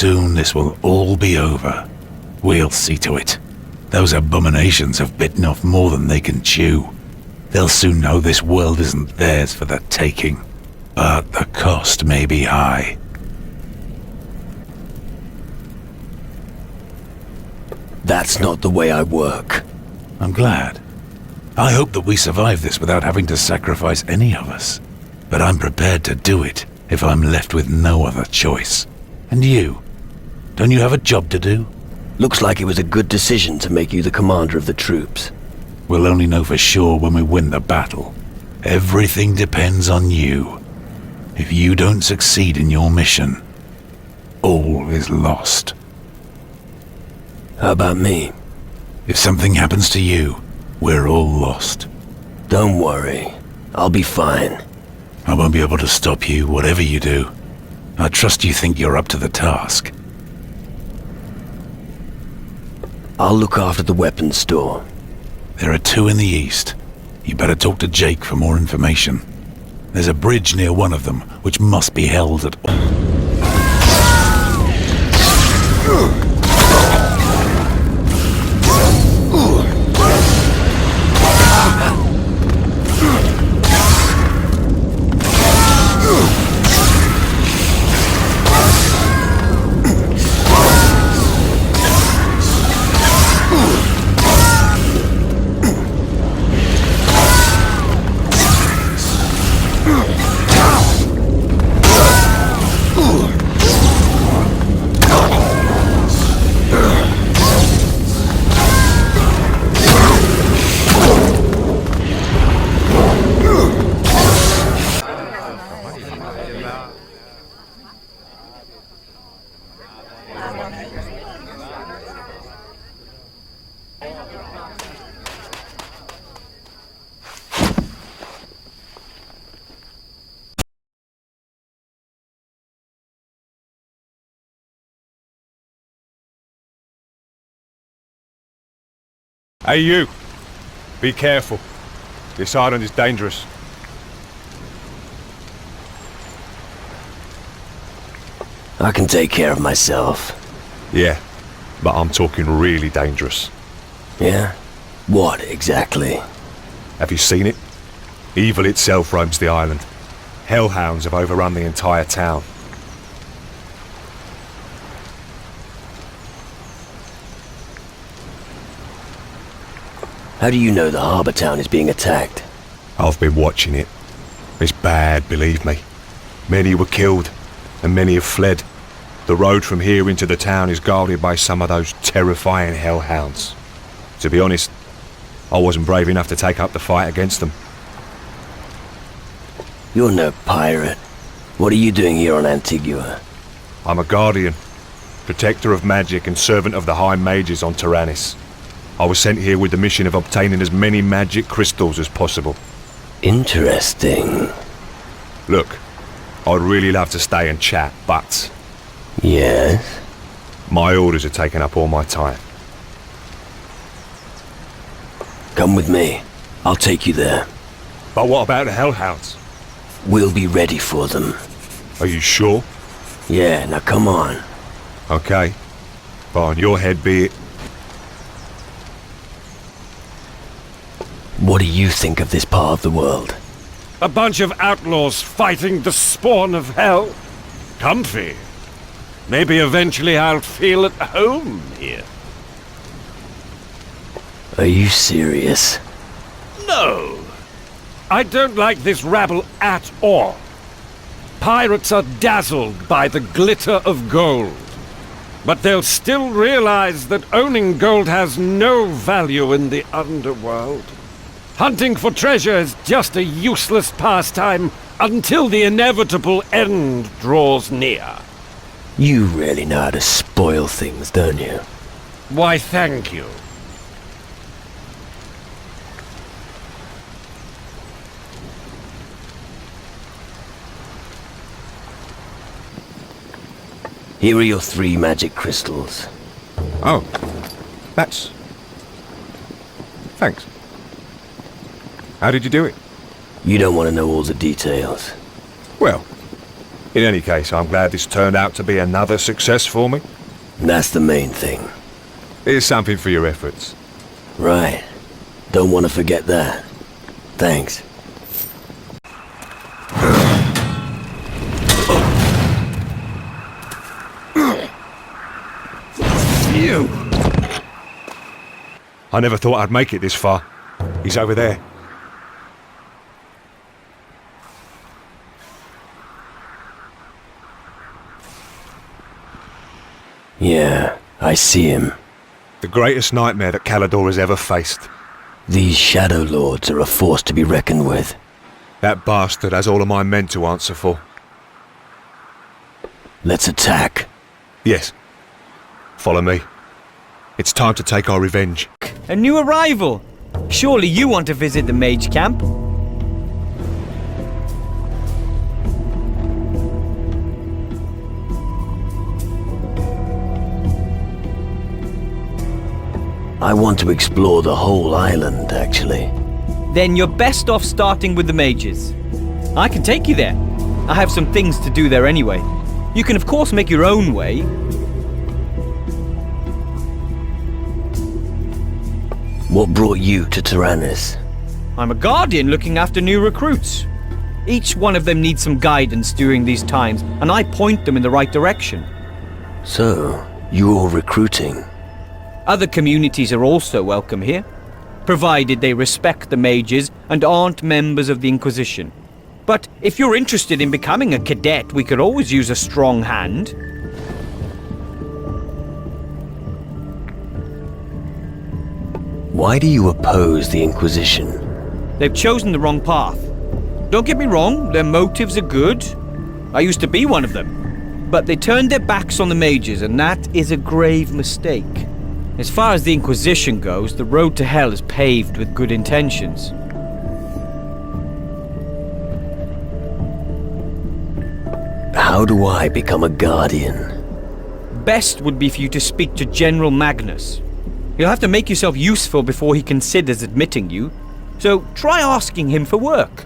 soon this will all be over. We'll see to it. Those abominations have bitten off more than they can chew. They'll soon know this world isn't theirs for the taking. But the cost may be high. That's not the way I work. I'm glad. I hope that we survive this without having to sacrifice any of us. But I'm prepared to do it if I'm left with no other choice. And you? Don't you have a job to do? Looks like it was a good decision to make you the commander of the troops. We'll only know for sure when we win the battle. Everything depends on you. If you don't succeed in your mission, all is lost. How about me? If something happens to you, we're all lost. Don't worry. I'll be fine. I won't be able to stop you, whatever you do. I trust you think you're up to the task. I'll look after the weapons store. There are 2 in the east. You better talk to Jake for more information. There's a bridge near one of them, which must be held at all. Hey you! Be careful. This island is dangerous. I can take care of myself. Yeah, but I'm talking really dangerous. Yeah? What exactly? Have you seen it? Evil itself roams the island. Hellhounds have overrun the entire town. How do you know the harbour town is being attacked? I've been watching it. It's bad, believe me. Many were killed, and many have fled. The road from here into the town is guarded by some of those terrifying hellhounds. To be honest, I wasn't brave enough to take up the fight against them. You're no pirate. What are you doing here on Antigua? I'm a guardian, protector of magic and servant of the High Mages on Tyrannus. I was sent here with the mission of obtaining as many magic crystals as possible. Interesting. Look, I'd really love to stay and chat, but Yes? my orders are taking up all my time. Come with me. I'll take you there. But what about the hellhounds? We'll be ready for them. Are you sure? Yeah, now come on. Okay. But on your head be it. What do you think of this part of the world? A bunch of outlaws fighting the spawn of hell. Comfy. Maybe eventually I'll feel at home here. Are you serious? No. I don't like this rabble at all. Pirates are dazzled by the glitter of gold. But they'll still realize that owning gold has no value in the underworld. Hunting for treasure is just a useless pastime until the inevitable end draws near. You really know how to spoil things, don't you? Why, thank you. Here are your 3 magic crystals. Oh, that's... Thanks. How did you do it? You don't want to know all the details. Well, In any case, I'm glad this turned out to be another success for me. That's the main thing. Here's something for your efforts. Right. Don't want to forget that. Thanks. You! I never thought I'd make it this far. He's over there. Yeah, I see him. The greatest nightmare that Calador has ever faced. These Shadow Lords are a force to be reckoned with. That bastard has all of my men to answer for. Let's attack. Yes. Follow me. It's time to take our revenge. A new arrival! Surely you want to visit the mage camp? I want to explore the whole island, actually. Then you're best off starting with the mages. I can take you there. I have some things to do there anyway. You can of course make your own way. What brought you to Tyrannus? I'm a guardian looking after new recruits. Each one of them needs some guidance during these times, and I point them in the right direction. So, you're recruiting? Other communities are also welcome here, provided they respect the mages and aren't members of the Inquisition. But if you're interested in becoming a cadet, we could always use a strong hand. Why do you oppose the Inquisition? They've chosen the wrong path. Don't get me wrong, their motives are good. I used to be one of them. But they turned their backs on the mages, and that is a grave mistake. As far as the Inquisition goes, the road to hell is paved with good intentions. How do I become a guardian? Best would be for you to speak to General Magnus. You'll have to make yourself useful before he considers admitting you, so try asking him for work.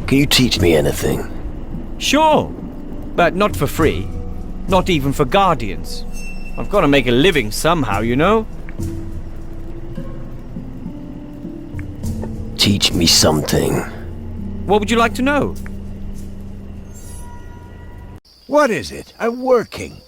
Can you teach me anything? Sure, but not for free. Not even for guardians. I've got to make a living somehow, you know? Teach me something. What would you like to know? What is it? I'm working.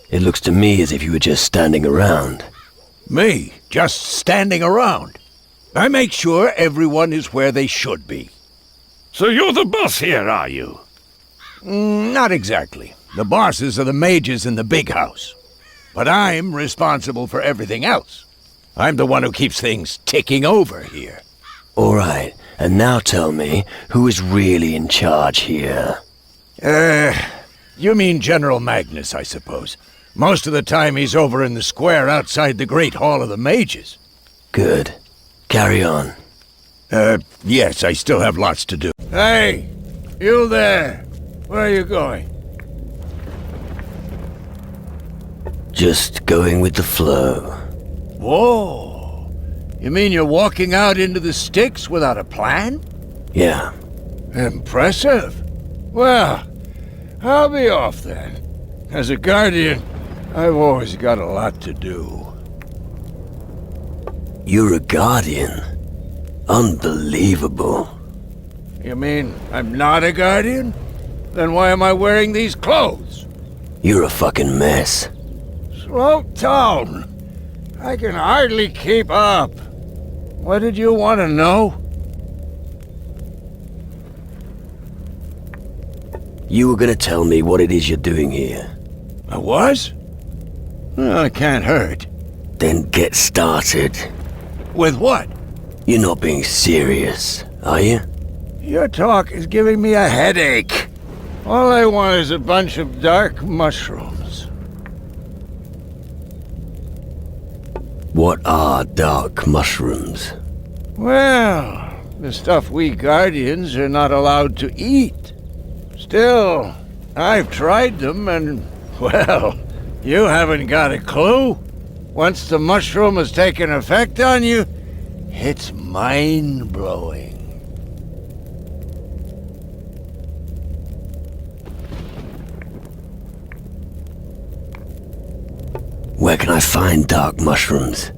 It looks to me as if you were just standing around. Me? Just standing around. I make sure everyone is where they should be. So you're the boss here, are you? Not exactly. The bosses are the mages in the big house. But I'm responsible for everything else. I'm the one who keeps things ticking over here. All right, and now tell me, who is really in charge here? You mean General Magnus, I suppose. Most of the time he's over in the square outside the Great Hall of the Mages. Good. Carry on. Yes, I still have lots to do. Hey! You there! Where are you going? Just going with the flow. Whoa! You mean you're walking out into the sticks without a plan? Yeah. Impressive. Well, I'll be off then. As a guardian, I've always got a lot to do. You're a guardian? Unbelievable. You mean I'm not a guardian? Then why am I wearing these clothes? You're a fucking mess. Slow down. I can hardly keep up. What did you want to know? You were gonna tell me what it is you're doing here. I was? Well, it can't hurt. Then get started. With what? You're not being serious, are you? Your talk is giving me a headache. All I want is a bunch of dark mushrooms. What are dark mushrooms? Well, the stuff we Guardians are not allowed to eat. Still, I've tried them and, well, you haven't got a clue. Once the mushroom has taken effect on you, it's mind-blowing. Where can I find dark mushrooms?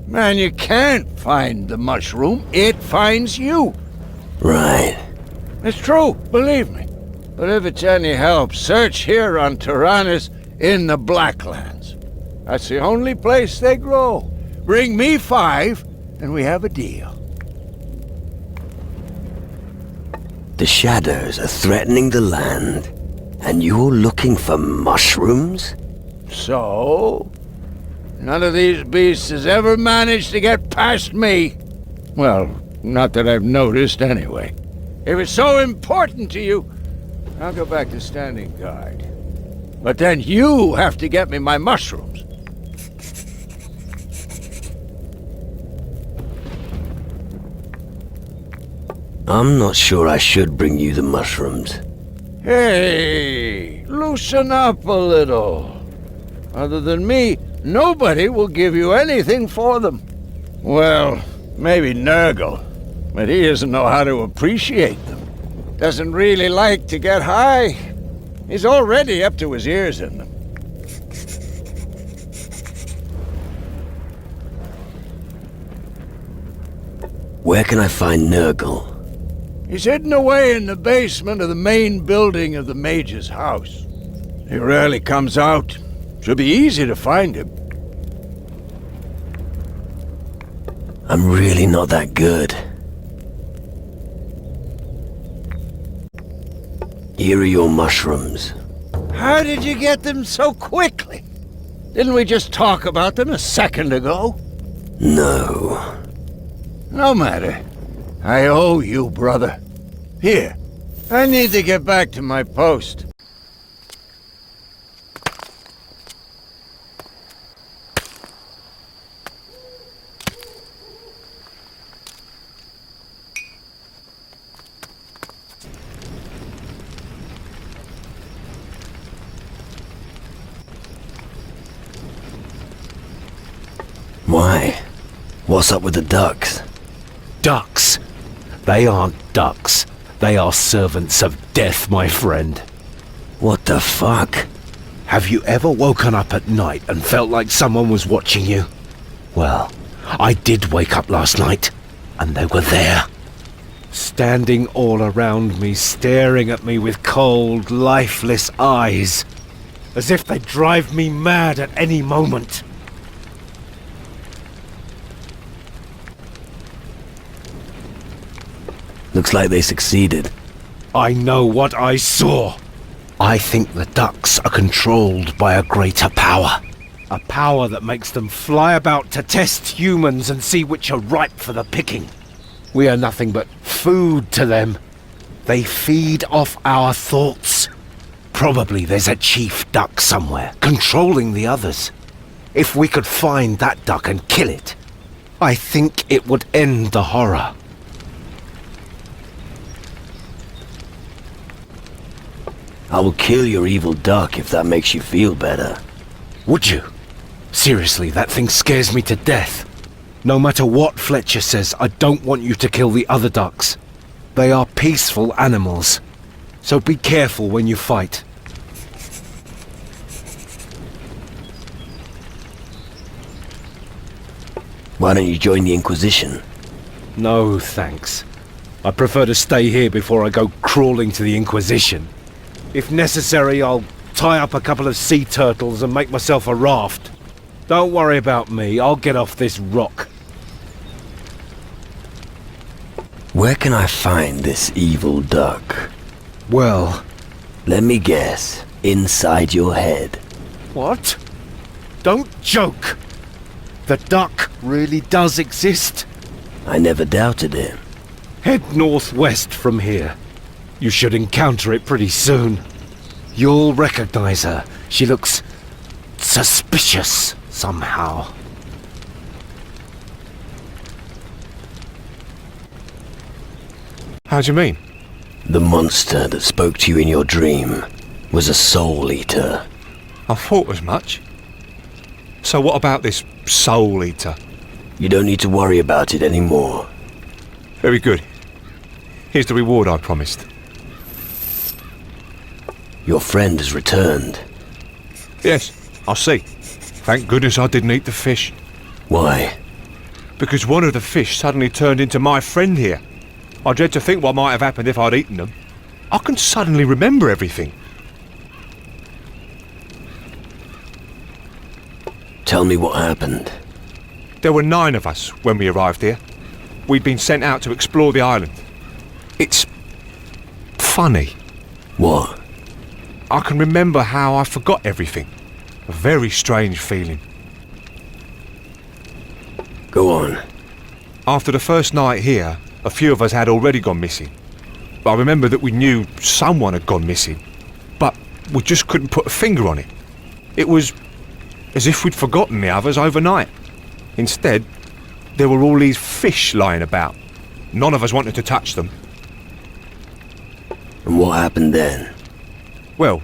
Man, you can't find the mushroom. It finds you. Right. It's true, believe me. But if it's any help, search here on Tyrannus in the Blacklands. That's the only place they grow. Bring me 5, and we have a deal. The shadows are threatening the land, and you're looking for mushrooms? So? None of these beasts has ever managed to get past me. Well, not that I've noticed anyway. If it's so important to you, I'll go back to standing guard. But then you have to get me my mushrooms. I'm not sure I should bring you the mushrooms. Hey, loosen up a little. Other than me, nobody will give you anything for them. Well, maybe Nurgle, but he doesn't know how to appreciate them. Doesn't really like to get high. He's already up to his ears in them. Where can I find Nurgle? He's hidden away in the basement of the main building of the Mage's house. He rarely comes out. Should be easy to find him. I'm really not that good. Here are your mushrooms. How did you get them so quickly? Didn't we just talk about them a second ago? No. No matter. I owe you, brother. Here, I need to get back to my post. Why? What's up with the ducks? Ducks? They aren't ducks. They are servants of death, my friend. What the fuck? Have you ever woken up at night and felt like someone was watching you? Well, I did wake up last night, and they were there. Standing all around me, staring at me with cold, lifeless eyes. As if they'd drive me mad at any moment. Looks like they succeeded. I know what I saw. I think the ducks are controlled by a greater power. A power that makes them fly about to test humans and see which are ripe for the picking. We are nothing but food to them. They feed off our thoughts. Probably there's a chief duck somewhere, controlling the others. If we could find that duck and kill it, I think it would end the horror. I will kill your evil duck if that makes you feel better. Would you? Seriously, that thing scares me to death. No matter what Fletcher says, I don't want you to kill the other ducks. They are peaceful animals. So be careful when you fight. Why don't you join the Inquisition? No, thanks. I prefer to stay here before I go crawling to the Inquisition. If necessary, I'll tie up a couple of sea turtles and make myself a raft. Don't worry about me, I'll get off this rock. Where can I find this evil duck? Well, Let me guess. Inside your head. what? Don't joke! The duck really does exist. I never doubted it. Head northwest from here. You should encounter it pretty soon. You'll recognize her. She looks suspicious somehow. How do you mean? The monster that spoke to you in your dream. was a soul eater. I thought as much. So what about this soul eater? You don't need to worry about it anymore. Very good. Here's the reward I promised. Your friend has returned. Yes, I see. Thank goodness I didn't eat the fish. Why? Because one of the fish suddenly turned into my friend here. I dread to think what might have happened if I'd eaten them. I can suddenly remember everything. Tell me what happened. There were 9 of us when we arrived here. We'd been sent out to explore the island. It's funny. What? I can remember how I forgot everything. A very strange feeling. Go on. After the first night here, a few of us had already gone missing. But I remember that we knew someone had gone missing, but we just couldn't put a finger on it. It was as if we'd forgotten the others overnight. Instead, there were all these fish lying about. None of us wanted to touch them. And what happened then? Well,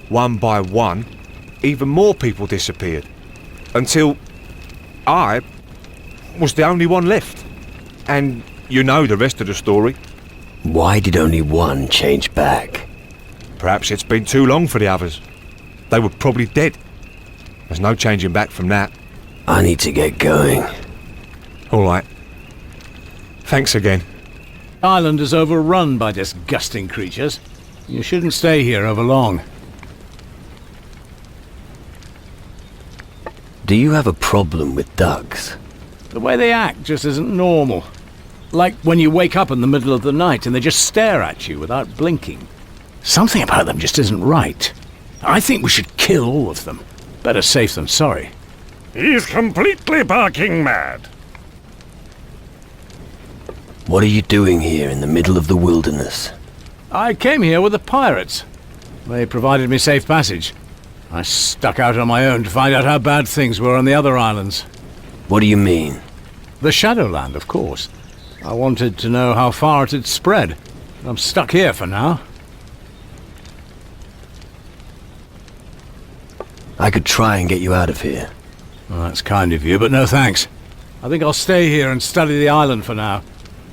one by one, even more people disappeared. Until I was the only one left. And you know the rest of the story. Why did only one change back? Perhaps it's been too long for the others. They were probably dead. There's no changing back from that. I need to get going. All right. Thanks again. Island is overrun by disgusting creatures. You shouldn't stay here over long. Do you have a problem with ducks? The way they act just isn't normal. Like when you wake up in the middle of the night and they just stare at you without blinking. Something about them just isn't right. I think we should kill all of them. Better safe than sorry. He's completely barking mad. What are you doing here in the middle of the wilderness? I came here with the pirates. They provided me safe passage. I stuck out on my own to find out how bad things were on the other islands. What do you mean? The Shadowland, of course. I wanted to know how far it had spread. I'm stuck here for now. I could try and get you out of here. Well, that's kind of you, but no thanks. I think I'll stay here and study the island for now.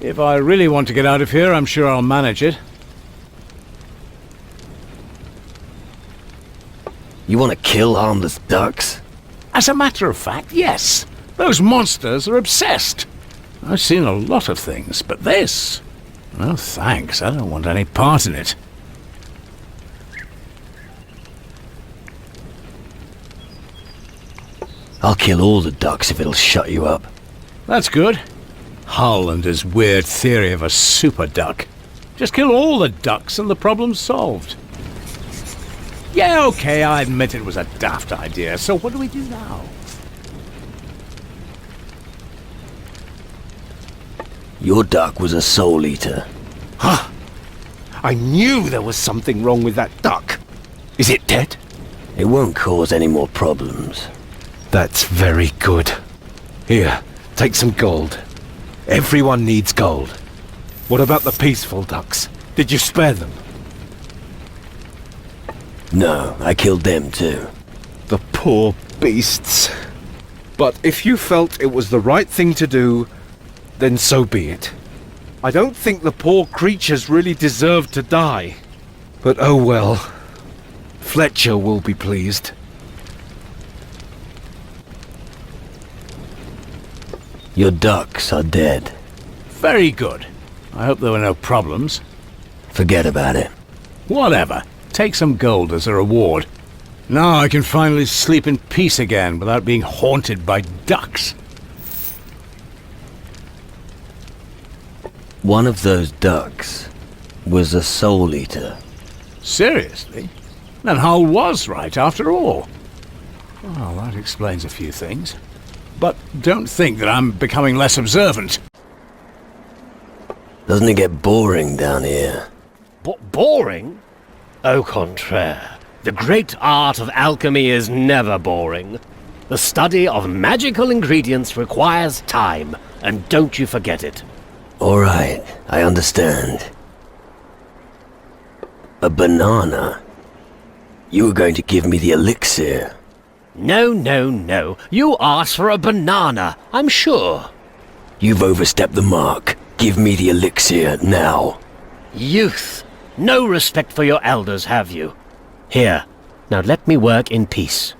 If I really want to get out of here, I'm sure I'll manage it. You want to kill harmless ducks? As a matter of fact, yes. Those monsters are obsessed. I've seen a lot of things, but this... No thanks, I don't want any part in it. I'll kill all the ducks if it'll shut you up. That's good. Hull and his weird theory of a super duck. Just kill all the ducks and the problem's solved. Yeah, okay, I admit it was a daft idea, so what do we do now? Your duck was a soul eater. Huh. I knew there was something wrong with that duck. Is it dead? It won't cause any more problems. That's very good. Here, take some gold. Everyone needs gold. What about the peaceful ducks? Did you spare them? No, I killed them too. The poor beasts. But if you felt it was the right thing to do, then so be it. I don't think the poor creatures really deserved to die. But oh well. Fletcher will be pleased. Your ducks are dead. Very good. I hope there were no problems. Forget about it. Whatever. Take some gold as a reward. Now I can finally sleep in peace again without being haunted by ducks. One of those ducks was a soul eater. Seriously? Then Hull was right after all. Well, that explains a few things. But don't think that I'm becoming less observant. Doesn't it get boring down here? Boring? Au contraire. The great art of alchemy is never boring. The study of magical ingredients requires time, and don't you forget it. All right, I understand. A banana? You were going to give me the elixir. No, no, no. You asked for a banana, I'm sure. You've overstepped the mark. Give me the elixir now. Youth. No respect for your elders, have you? Here, now let me work in peace.